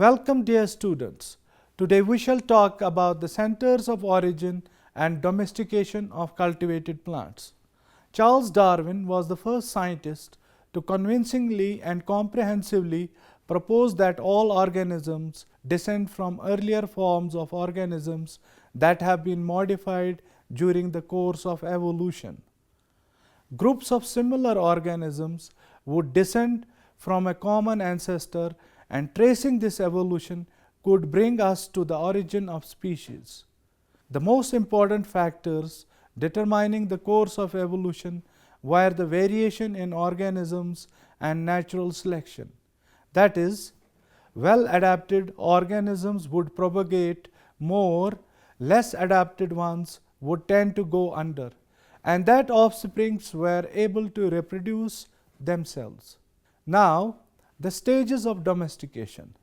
Welcome, dear students. Today we shall talk about the centers of origin and domestication of cultivated plants. Charles Darwin was the first scientist to convincingly and comprehensively propose that all organisms descend from earlier forms of organisms that have been modified during the course of evolution. Groups of similar organisms would descend from a common ancestor, and tracing this evolution could bring us to the origin of species. The most important factors determining the course of evolution were the variation in organisms and natural selection. That is, well adapted organisms would propagate more, less adapted ones would tend to go under, and that offsprings were able to reproduce themselves. Now, the stages of domestication.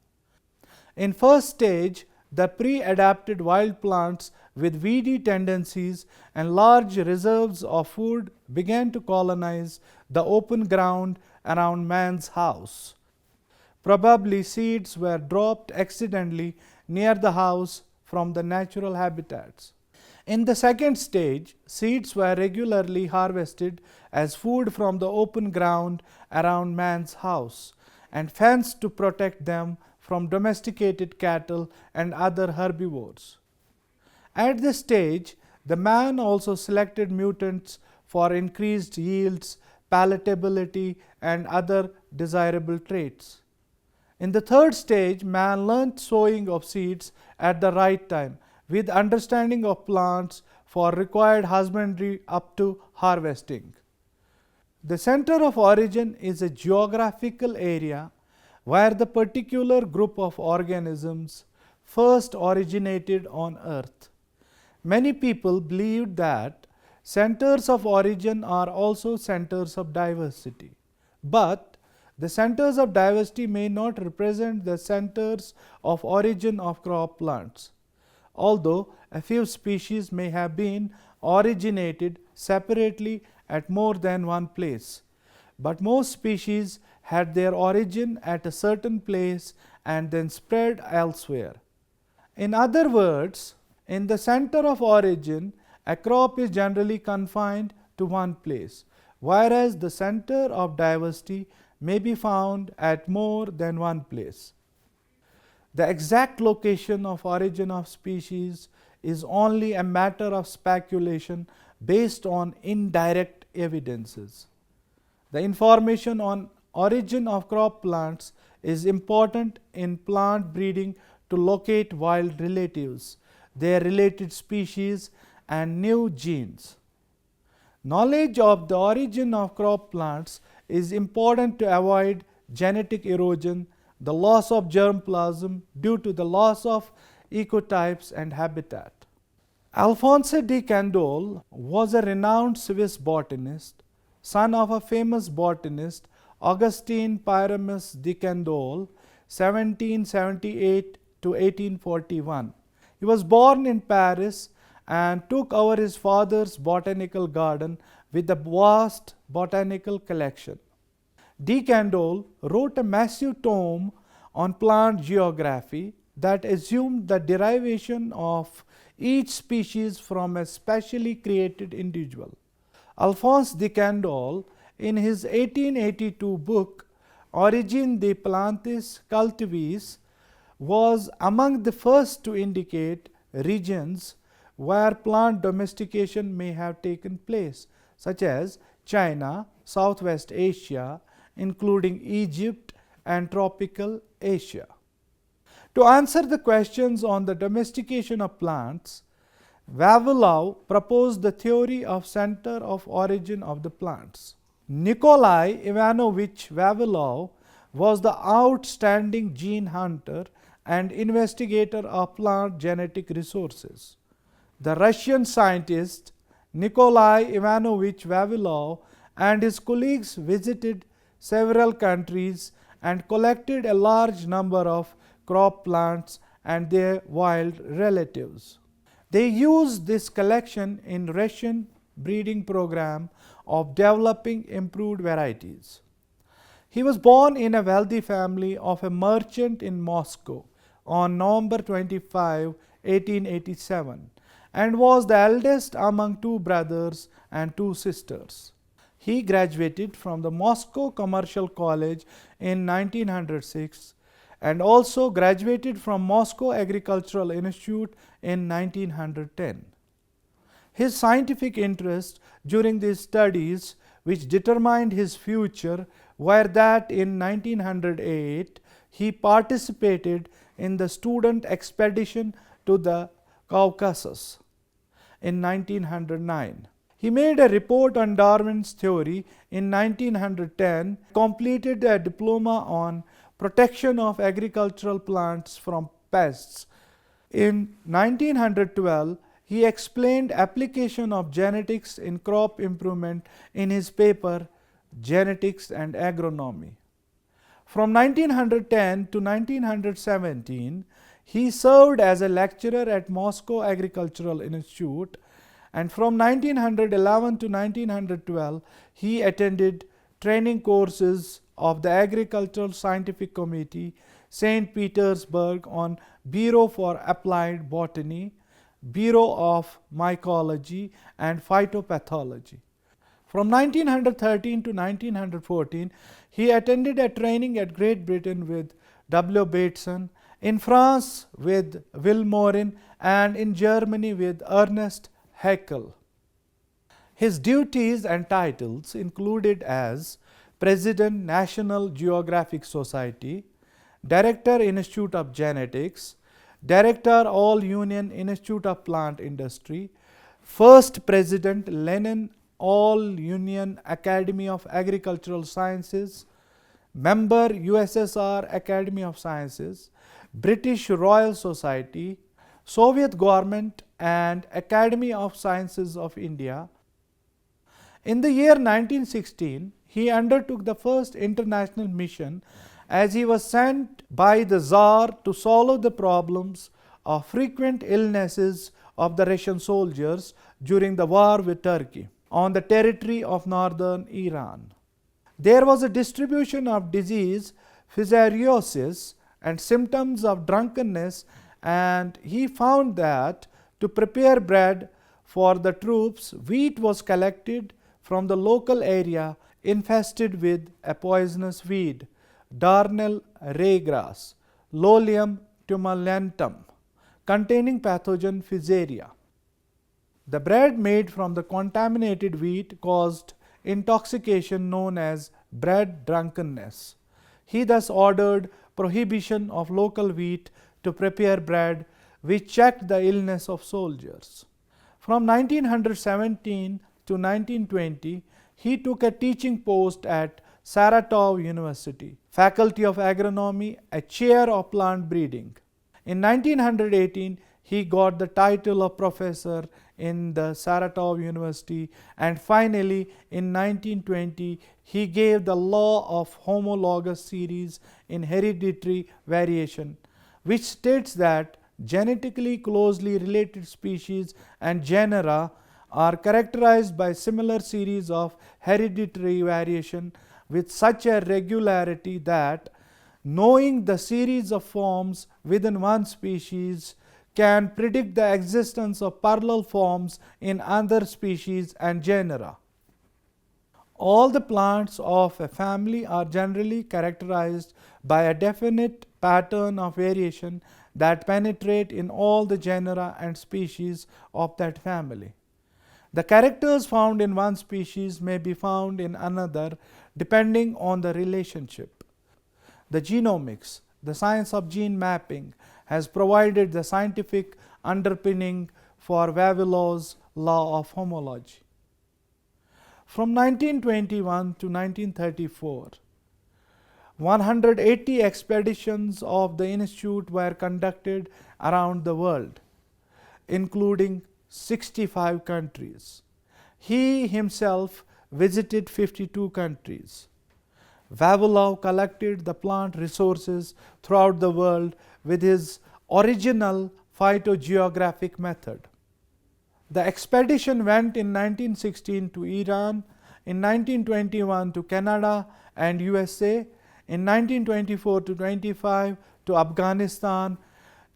In first stage, the pre-adapted wild plants with weedy tendencies and large reserves of food began to colonize the open ground around man's house. Probably seeds were dropped accidentally near the house from the natural habitats. In the second stage, seeds were regularly harvested as food from the open ground around man's house and fenced to protect them from domesticated cattle and other herbivores. At this stage, the man also selected mutants for increased yields, palatability, and other desirable traits. In the third stage, man learnt sowing of seeds at the right time, with understanding of plants for required husbandry up to harvesting. The center of origin is a geographical area where the particular group of organisms first originated on earth. Many people believed that centers of origin are also centers of diversity, but the centers of diversity may not represent the centers of origin of crop plants, although a few species may have been originated separately at more than one place. But most species had their origin at a certain place and then spread elsewhere. In other words, in the center of origin, a crop is generally confined to one place, whereas the center of diversity may be found at more than one place. The exact location of origin of species is only a matter of speculation based on indirect evidences. The information on origin of crop plants is important in plant breeding to locate wild relatives, their related species, and new genes. Knowledge of the origin of crop plants is important to avoid genetic erosion, the loss of germplasm due to the loss of ecotypes and habitat. Alphonse de Candolle was a renowned Swiss botanist, son of a famous botanist, Augustin Pyramus de Candolle, 1778 to 1841. He was born in Paris and took over his father's botanical garden with a vast botanical collection. De Candolle wrote a massive tome on plant geography that assumed the derivation of each species from a specially created individual. Alphonse de Candolle, in his 1882 book Origine des Plantes Cultivées, was among the first to indicate regions where plant domestication may have taken place, such as China, Southwest Asia, including Egypt and tropical Asia. To answer the questions on the domestication of plants, Vavilov proposed the theory of center of origin of the plants. Nikolai Ivanovich Vavilov was the outstanding gene hunter and investigator of plant genetic resources. The Russian scientist Nikolai Ivanovich Vavilov and his colleagues visited several countries and collected a large number of crop plants and their wild relatives. They used this collection in Russian breeding program of developing improved varieties. He was born in a wealthy family of a merchant in Moscow on November 25, 1887, and was the eldest among two brothers and two sisters. He graduated from the Moscow Commercial College in 1906 and also graduated from Moscow Agricultural Institute in 1910. His scientific interests during these studies, which determined his future, were that in 1908 he participated in the student expedition to the Caucasus. In 1909, he made a report on Darwin's theory. In 1910, completed a diploma on protection of agricultural plants from pests. In 1912, he explained application of genetics in crop improvement in his paper Genetics and Agronomy. From 1910 to 1917, he served as a lecturer at Moscow Agricultural Institute, and from 1911 to 1912, he attended training courses of the Agricultural Scientific Committee, St. Petersburg, on Bureau for Applied Botany, Bureau of Mycology and Phytopathology. From 1913 to 1914, he attended a training at Great Britain with W. Bateson, in France with Vilmorin, and in Germany with Ernest Haeckel. His duties and titles included as President, National Geographic Society, Director, Institute of Genetics, Director, All Union Institute of Plant Industry, First President, Lenin All Union Academy of Agricultural Sciences, Member, USSR Academy of Sciences, British Royal Society, Soviet Government and Academy of Sciences of India. In the year 1916, he undertook the first international mission, as he was sent by the Tsar to solve the problems of frequent illnesses of the Russian soldiers during the war with Turkey on the territory of northern Iran. There was a distribution of disease, filariasis, and symptoms of drunkenness, and he found that to prepare bread for the troops, wheat was collected from the local area infested with a poisonous weed, darnel raygrass, Lolium tumalentum, containing pathogen Pfizeria. The bread made from the contaminated wheat caused intoxication known as bread drunkenness. He thus ordered prohibition of local wheat to prepare bread, which checked the illness of soldiers. From 1917 to 1920, he took a teaching post at Saratov University, Faculty of Agronomy, a chair of plant breeding. In 1918, he got the title of professor in the Saratov University, and finally in 1920 he gave the law of homologous series in hereditary variation, which states that genetically closely related species and genera are characterized by similar series of hereditary variation with such a regularity that knowing the series of forms within one species can predict the existence of parallel forms in other species and genera. All the plants of a family are generally characterized by a definite pattern of variation that penetrate in all the genera and species of that family. The characters found in one species may be found in another depending on the relationship. The genomics, the science of gene mapping, has provided the scientific underpinning for Vavilow's law of homology. From 1921 to 1934, 180 expeditions of the Institute were conducted around the world, including 65 countries. He himself visited 52 countries. Vavilov collected the plant resources throughout the world with his original phytogeographic method. The expedition went in 1916 to Iran, in 1921 to Canada and USA, in 1924 to 25 to Afghanistan,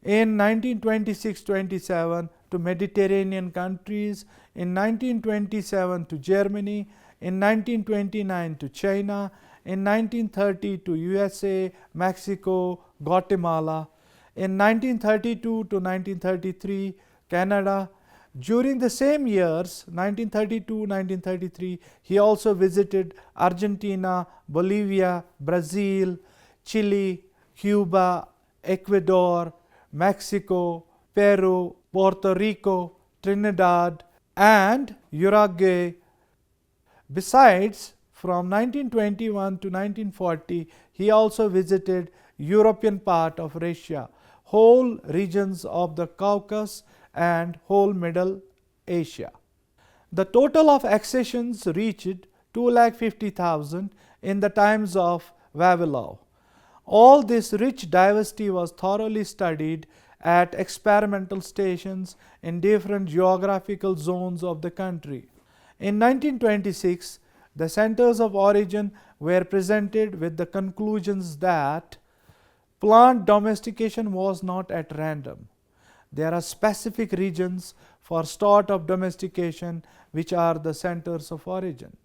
in 1926-27 to Mediterranean countries, in 1927 to Germany, in 1929 to China, in 1930 to USA, Mexico, Guatemala, in 1932 to 1933 Canada. During the same years, 1932-1933, he also visited Argentina, Bolivia, Brazil, Chile, Cuba, Ecuador, Mexico, Peru, Puerto Rico, Trinidad, and Uruguay. Besides, from 1921 to 1940, he also visited European part of Russia, whole regions of the Caucasus, and whole Middle Asia. The total of accessions reached 250,000 in the times of Vavilov. All this rich diversity was thoroughly studied at experimental stations in different geographical zones of the country. In 1926, the centers of origin were presented with the conclusions that plant domestication was not at random. There are specific regions for start of domestication which are the centers of origin.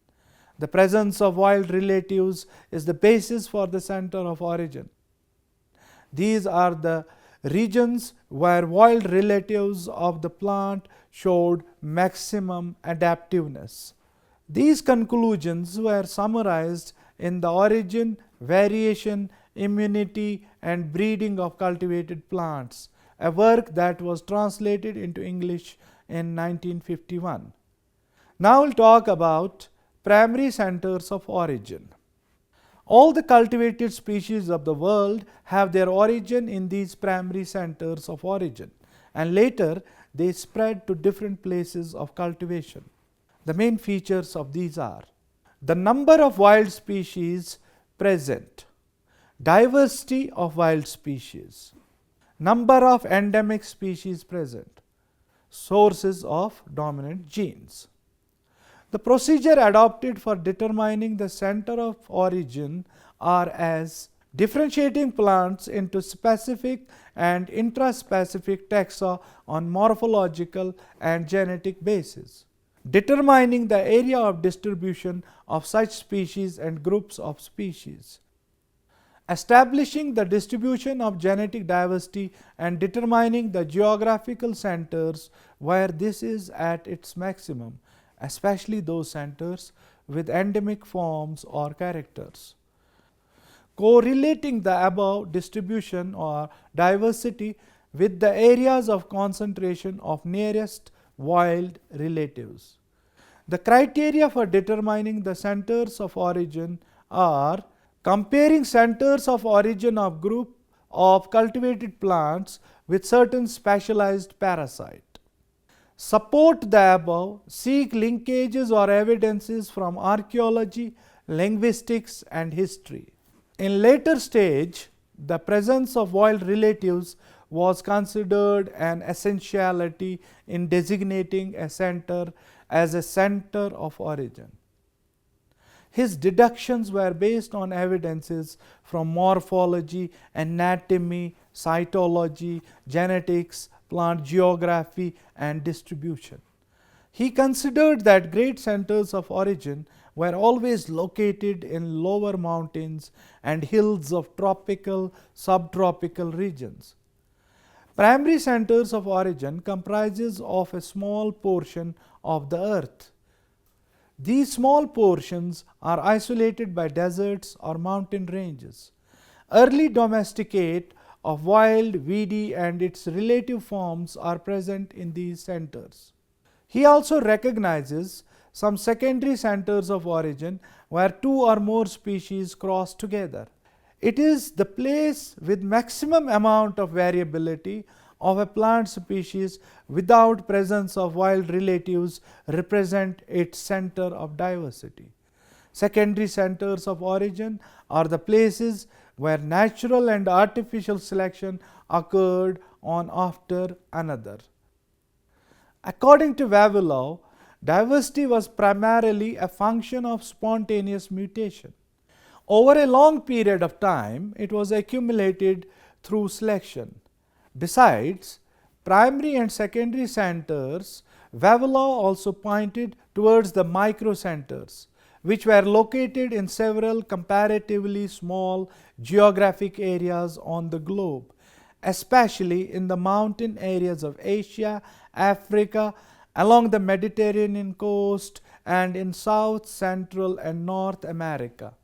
The presence of wild relatives is the basis for the center of origin. These are the regions where wild relatives of the plant showed maximum adaptiveness. These conclusions were summarized in the origin, variation, immunity, and breeding of cultivated plants, a work that was translated into English in 1951. Now we'll talk about primary centers of origin. All the cultivated species of the world have their origin in these primary centers of origin, and later they spread to different places of cultivation. The main features of these are the number of wild species present, diversity of wild species, number of endemic species present, sources of dominant genes. The procedure adopted for determining the center of origin are as differentiating plants into specific and intraspecific taxa on morphological and genetic basis, determining the area of distribution of such species and groups of species, establishing the distribution of genetic diversity and determining the geographical centers where this is at its maximum, especially those centers with endemic forms or characters. Correlating the above distribution or diversity with the areas of concentration of nearest wild relatives. The criteria for determining the centers of origin are comparing centers of origin of group of cultivated plants with certain specialized parasite. Support the above, seek linkages or evidences from archaeology, linguistics, and history. In later stage, the presence of wild relatives was considered an essentiality in designating a center as a center of origin. His deductions were based on evidences from morphology, anatomy, cytology, genetics, plant geography, and distribution. He considered that great centers of origin were always located in lower mountains and hills of tropical, subtropical regions. Primary centers of origin comprises of a small portion of the earth. These small portions are isolated by deserts or mountain ranges. Early domesticate of wild, weedy, and its relative forms are present in these centers. He also recognizes some secondary centers of origin where two or more species cross together. It is the place with maximum amount of variability of a plant species without presence of wild relatives represent its center of diversity. Secondary centers of origin are the places where natural and artificial selection occurred on after another. According to Vavilov, Diversity was primarily a function of spontaneous mutation. Over a long period of time, it was accumulated through selection. Besides primary and secondary centers, Vavilov also pointed towards the microcenters, which were located in several comparatively small geographic areas on the globe, especially in the mountain areas of Asia, Africa, along the Mediterranean coast, and in South, Central, and North America.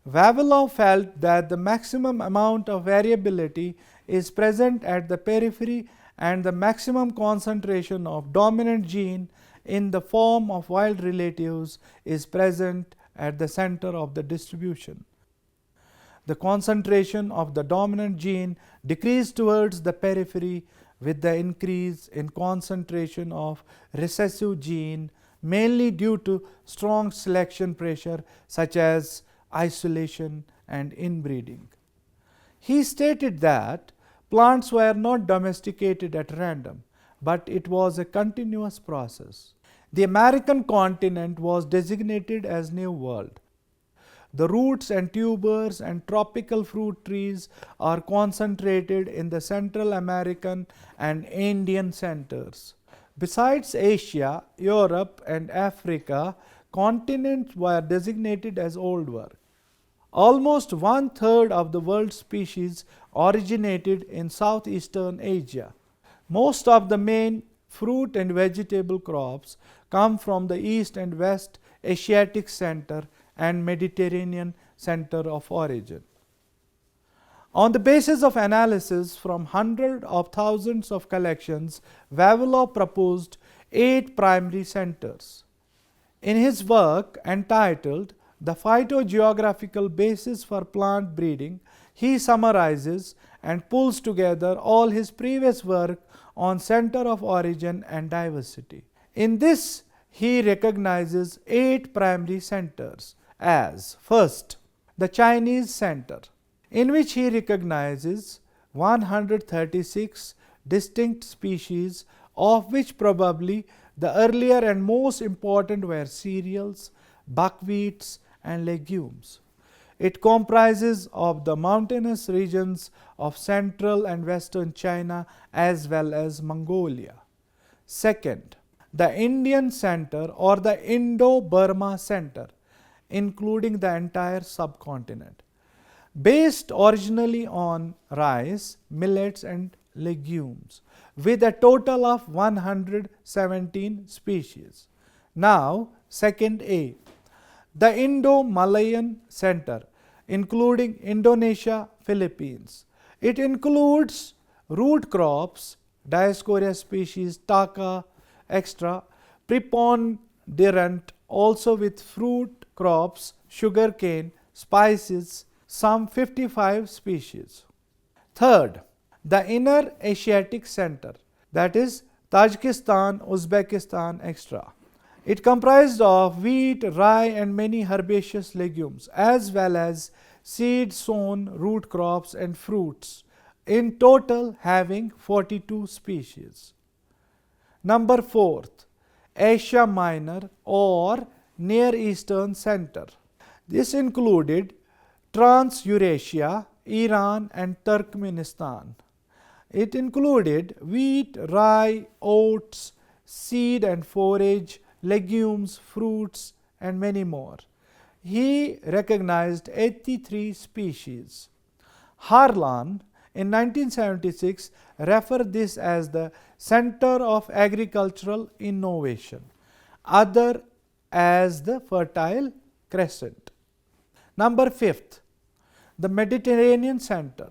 Vavilov felt that the maximum amount of variability is present at the periphery and the maximum concentration of dominant gene in the form of wild relatives is present at the center of the distribution. The concentration of the dominant gene decreased towards the periphery with the increase in concentration of recessive gene, mainly due to strong selection pressure such as isolation and inbreeding. He stated that plants were not domesticated at random, but it was a continuous process. The American continent was designated as New World. The roots and tubers and tropical fruit trees are concentrated in the Central American and Indian centers. Besides Asia, Europe, and Africa, continents were designated as Old World. Almost one-third of the world's species originated in southeastern Asia. Most of the main fruit and vegetable crops come from the East and West Asiatic center and Mediterranean center of origin. On the basis of analysis from hundreds of thousands of collections, Vavilov proposed 8 primary centers. In his work entitled The Phytogeographical Basis for Plant Breeding, he summarizes and pulls together all his previous work on center of origin and diversity. In this, he recognizes 8 primary centers as: first, the Chinese center, in which he recognizes 136 distinct species, of which probably the earlier and most important were cereals, buckwheats, and legumes. It comprises of the mountainous regions of central and western China as well as Mongolia. Second, the Indian center or the Indo-Burma center, including the entire subcontinent, based originally on rice, millets, and legumes, with a total of 117 species. Now, second A, the Indo-Malayan center, including Indonesia, Philippines. It includes root crops, Dioscorea species, Taka, etc., preponderant, also with fruit crops, sugarcane, spices, some 55 species. Third, the Inner Asiatic center, that is Tajikistan, Uzbekistan, etc. It comprised of wheat, rye, and many herbaceous legumes, as well as seed-sown root crops and fruits, in total having 42 species. Number 4th, Asia Minor or Near Eastern Center. This included Trans-Eurasia, Iran, and Turkmenistan. It included wheat, rye, oats, seed and forage, legumes, fruits, and many more. He recognized 83 species. Harlan in 1976 referred this as the Center of Agricultural Innovation, other as the Fertile Crescent. Number 5th, the Mediterranean Center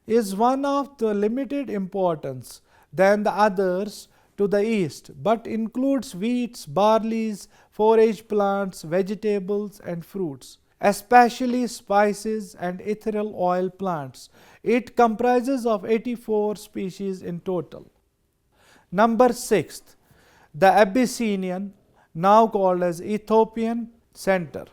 is one of the limited importance than the others to the east, but includes wheats, barleys, forage plants, vegetables, and fruits, especially spices and ethereal oil plants. It comprises of 84 species in total. Number 6th, the Abyssinian, now called as Ethiopian Center.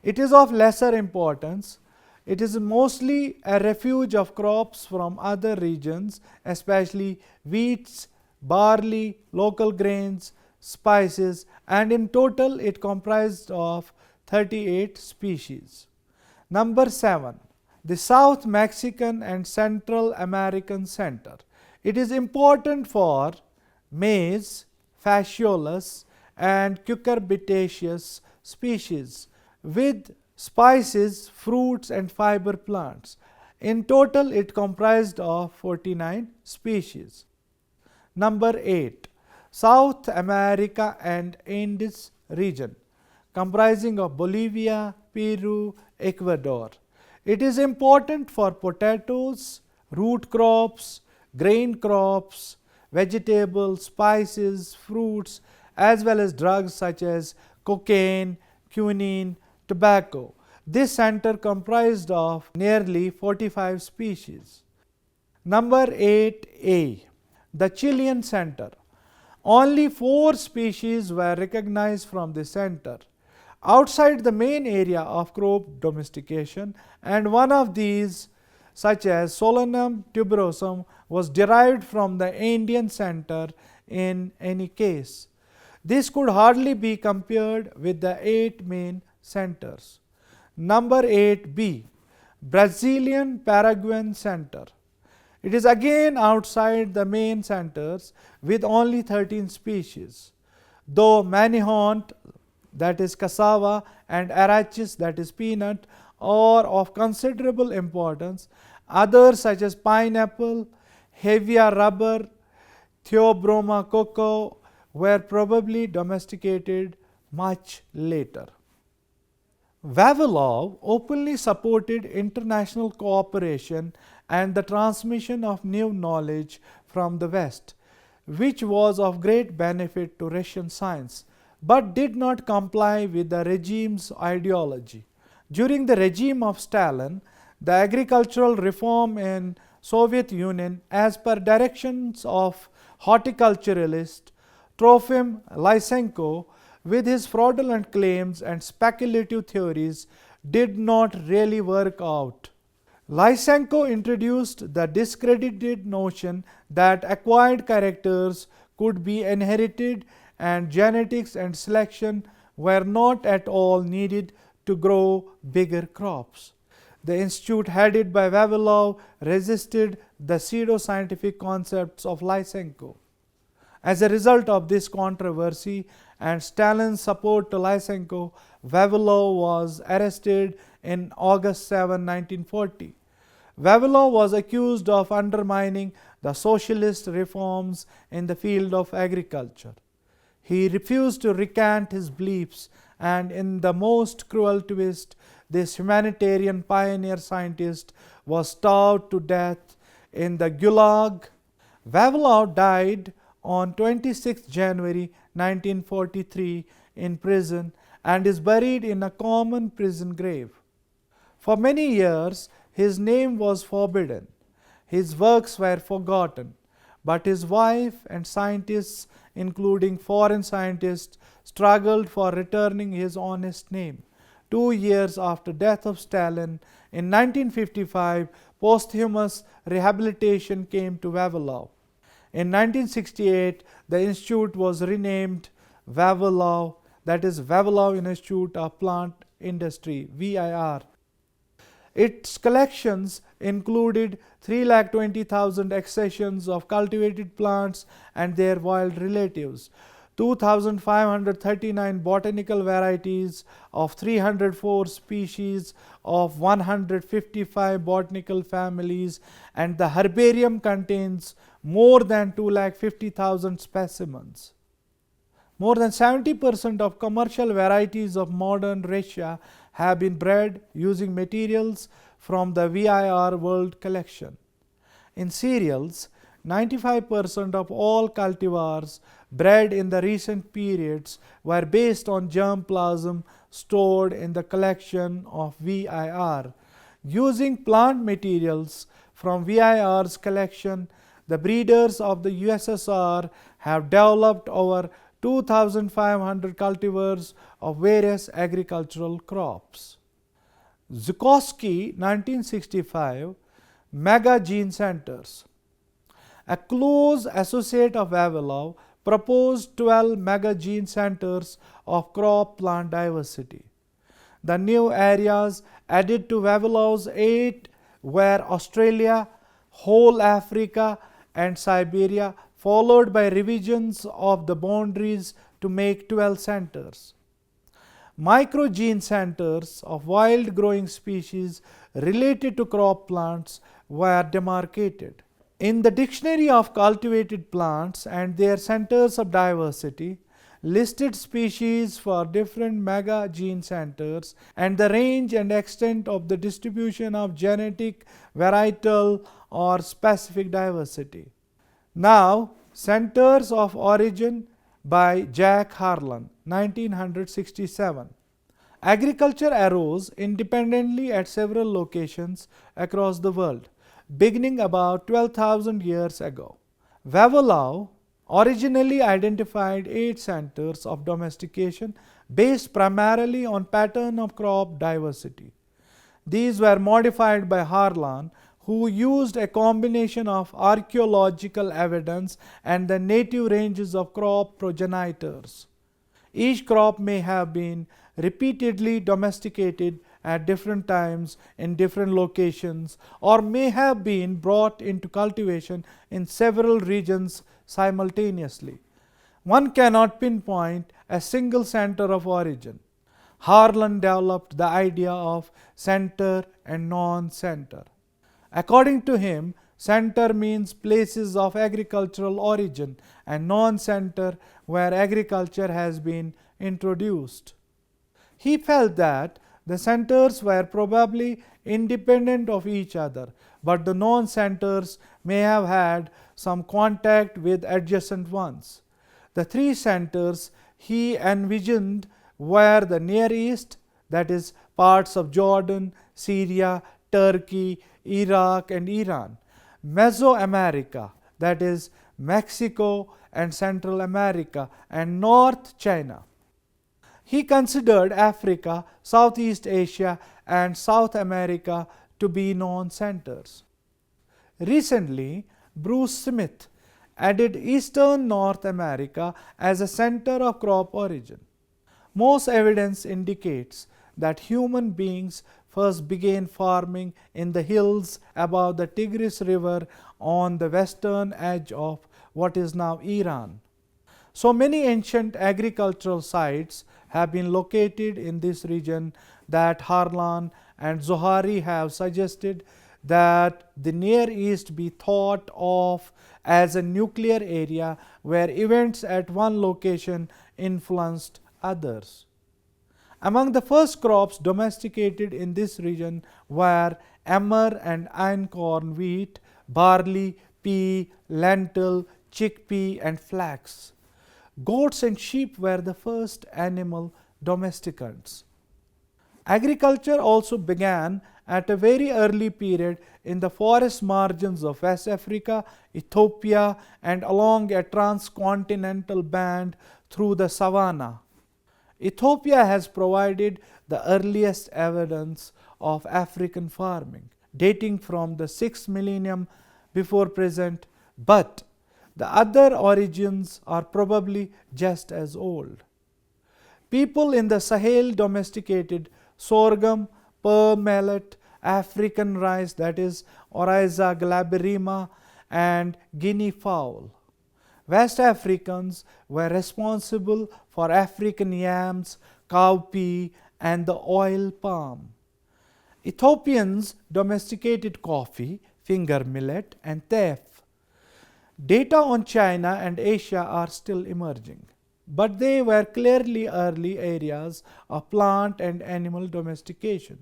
It is of lesser importance. It is mostly a refuge of crops from other regions, especially wheats, barley, local grains, spices, and in total it comprised of 38 species. Number 7. The South Mexican and Central American Center. It is important for maize, Phaseolus, and cucurbitaceous species with spices, fruits, and fiber plants. In total, it comprised of 49 species. Number 8. South America and Andes region, comprising of Bolivia, Peru, Ecuador. It is important for potatoes, root crops, grain crops, vegetables, spices, fruits, as well as drugs such as cocaine, quinine, tobacco. This center comprised of nearly 45 species. Number 8A. The Chilean Center. Only 4 species were recognized from the center outside the main area of crop domestication, and one of these, such as Solanum tuberosum, was derived from the Andean center in any case. This could hardly be compared with the 8 main centers. Number 8B. Brazilian Paraguayan Center. It is again outside the main centers with only 13 species. Though manihont, that is cassava, and arachis, that is peanut, are of considerable importance, others such as pineapple, hevea rubber, Theobroma cocoa were probably domesticated much later. Vavilov openly supported international cooperation and the transmission of new knowledge from the West, which was of great benefit to Russian science, but did not comply with the regime's ideology. During the regime of Stalin, the agricultural reform in Soviet Union, as per directions of horticulturalist Trofim Lysenko, with his fraudulent claims and speculative theories, did not really work out. Lysenko introduced the discredited notion that acquired characters could be inherited and genetics and selection were not at all needed to grow bigger crops. The institute headed by Vavilov resisted the pseudo-scientific concepts of Lysenko. As a result of this controversy and Stalin's support to Lysenko, Vavilov was arrested in August 7, 1940. Vavilov was accused of undermining the socialist reforms in the field of agriculture. He refused to recant his beliefs, and in the most cruel twist, this humanitarian pioneer scientist was starved to death in the Gulag. Vavilov died on 26 January 1943 in prison and is buried in a common prison grave. For many years, his name was forbidden. His works were forgotten, but his wife and scientists, including foreign scientists, struggled for returning his honest name. 2 years after death of Stalin, in 1955, posthumous rehabilitation came to Vavilov. In 1968, the institute was renamed Vavilov, that is Vavilov Institute of Plant Industry, VIR. Its collections included 320,000 accessions of cultivated plants and their wild relatives, 2,539 botanical varieties of 304 species of 155 botanical families, and the herbarium contains more than 250,000 specimens. More than 70% of commercial varieties of modern Russia have been bred using materials from the VIR World Collection. In cereals, 95% of all cultivars bred in the recent periods were based on germplasm stored in the collection of VIR. Using plant materials from VIR's collection, the breeders of the USSR have developed over 2,500 cultivars of various agricultural crops. Zhukovsky, 1965, Mega Gene Centers. A close associate of Vavilov, proposed 12 mega gene centers of crop plant diversity. The new areas added to Vavillov's 8 were Australia, whole Africa, and Siberia, followed by revisions of the boundaries to make 12 centers. Microgene centers of wild growing species related to crop plants were demarcated. In the Dictionary of Cultivated Plants and their Centers of Diversity, listed species for different mega gene centers and the range and extent of the distribution of genetic, varietal, or specific diversity. Now, Centers of Origin by Jack Harlan, 1967. Agriculture arose independently at several locations across the world, beginning about 12,000 years ago. Vavilov originally identified 8 centers of domestication based primarily on pattern of crop diversity. These were modified by Harlan, who used a combination of archaeological evidence and the native ranges of crop progenitors. Each crop may have been repeatedly domesticated at different times in different locations, or may have been brought into cultivation in several regions simultaneously. One cannot pinpoint a single center of origin. Harlan developed the idea of center and non-center. According to him, center means places of agricultural origin and non-center where agriculture has been introduced. He felt that the centers were probably independent of each other, but the non-centers may have had some contact with adjacent ones. The 3 centers he envisioned were the Near East, that is, parts of Jordan, Syria, Turkey, Iraq, and Iran; Mesoamerica, that is, Mexico and Central America; and North China. He considered Africa, Southeast Asia, and South America to be non-centers. Recently, Bruce Smith added Eastern North America as a center of crop origin. Most evidence indicates that human beings first began farming in the hills above the Tigris River on the western edge of what is now Iran. So many ancient agricultural sites have been located in this region that Harlan and Zohari have suggested that the Near East be thought of as a nuclear area where events at one location influenced others. Among the first crops domesticated in this region were emmer and einkorn wheat, barley, pea, lentil, chickpea, and flax. Goats and sheep were the first animal domesticants. Agriculture also began at a very early period in the forest margins of West Africa, Ethiopia, and along a transcontinental band through the savanna. Ethiopia has provided the earliest evidence of African farming, dating from the 6th millennium before present, but the other origins are probably just as old. People in the Sahel domesticated sorghum, pearl millet, African rice, that is, Oryza glaberrima, and guinea fowl. West Africans were responsible for African yams, cowpea, and the oil palm. Ethiopians domesticated coffee, finger millet, and teff. Data on China and Asia are still emerging, but they were clearly early areas of plant and animal domestication.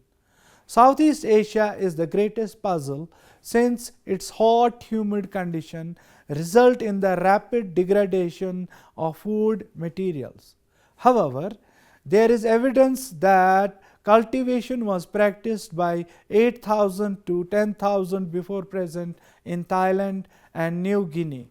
Southeast Asia is the greatest puzzle since its hot, humid condition result in the rapid degradation of food materials. However, there is evidence that cultivation was practiced by 8,000 to 10,000 before present in Thailand and New Guinea.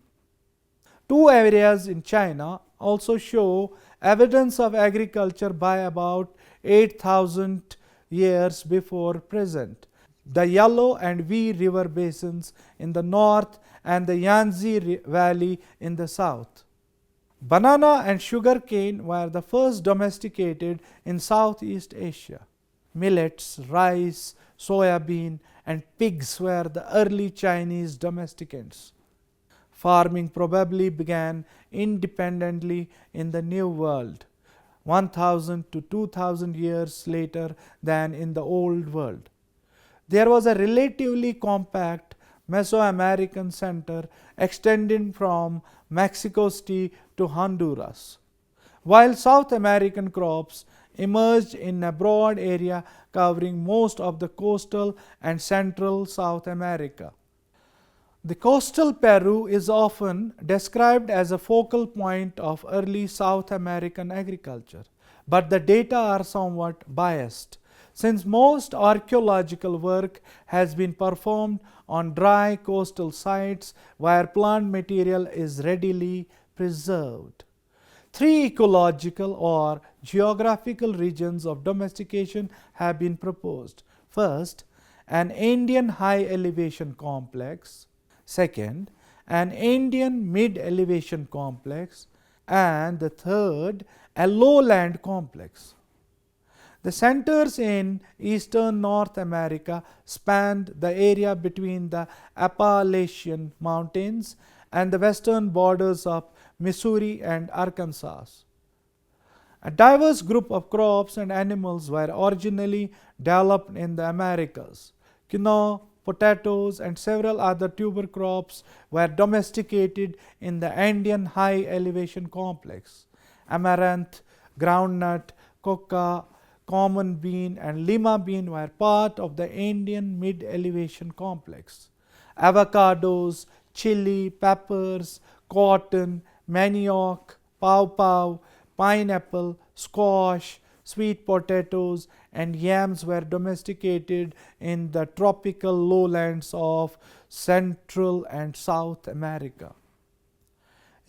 2 areas in China also show evidence of agriculture by about 8,000 years before present: the Yellow and Wei river basins in the north and the Yangtze Valley in the south. Banana and sugar cane were the first domesticated in Southeast Asia. Millets, rice, soya bean, and pigs were the early Chinese domesticants. Farming probably began independently in the New World, 1000 to 2000 years later than in the Old World. There was a relatively compact Mesoamerican center extending from Mexico City to Honduras, while South American crops emerged in a broad area covering most of the coastal and central South America. The coastal Peru is often described as a focal point of early South American agriculture, but the data are somewhat biased, since most archaeological work has been performed on dry coastal sites where plant material is readily preserved. Three ecological or geographical regions of domestication have been proposed. First, an Andean high elevation complex. Second, an Andean mid elevation complex. And the third, a lowland complex. The centers in eastern North America spanned the area between the Appalachian Mountains and the western borders of Missouri and Arkansas. A diverse group of crops and animals were originally developed in the Americas. Quinoa, potatoes, and several other tuber crops were domesticated in the Andean high elevation complex. Amaranth, groundnut, coca, common bean, and lima bean were part of the Andean mid elevation complex. Avocados, chili, peppers, cotton, manioc, pawpaw, pineapple, squash, sweet potatoes, and yams were domesticated in the tropical lowlands of Central and South America.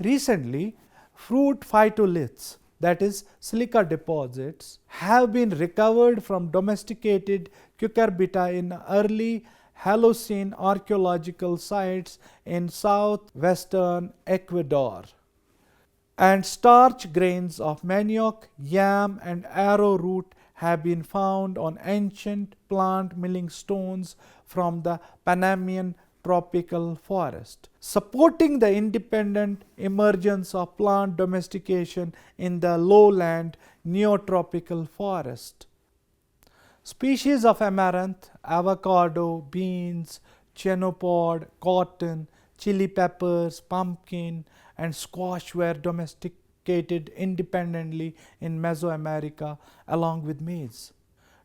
Recently, fruit phytoliths, that is, silica deposits, have been recovered from domesticated cucurbita in early Holocene archaeological sites in southwestern Ecuador. And starch grains of manioc, yam, and arrowroot have been found on ancient plant milling stones from the Panamanian tropical forest, supporting the independent emergence of plant domestication in the lowland neotropical forest. Species of amaranth, avocado, beans, chenopod, cotton, chili peppers, pumpkin, and squash were domesticated independently in Mesoamerica along with maize.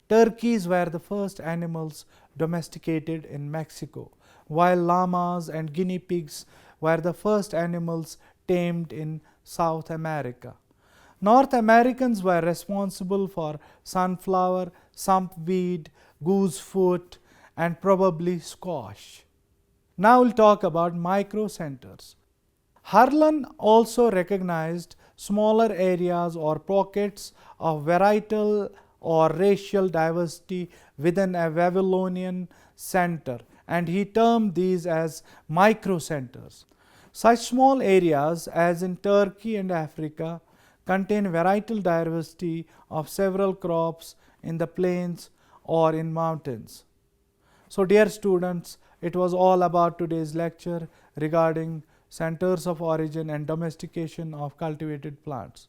Turkeys were the first animals domesticated in Mexico, while llamas and guinea pigs were the first animals tamed in South America. North Americans were responsible for sunflower, sumpweed, goosefoot, and probably squash. Now we'll talk about microcenters. Harlan also recognized smaller areas or pockets of varietal or racial diversity within a Babylonian center, and he termed these as microcenters. Such small areas as in Turkey and Africa contain varietal diversity of several crops in the plains or in mountains. So dear students, it was all about today's lecture regarding centers of origin and domestication of cultivated plants.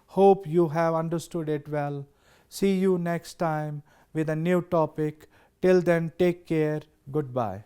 Hope you have understood it well. See you next time with a new topic. Till then, take care. Goodbye.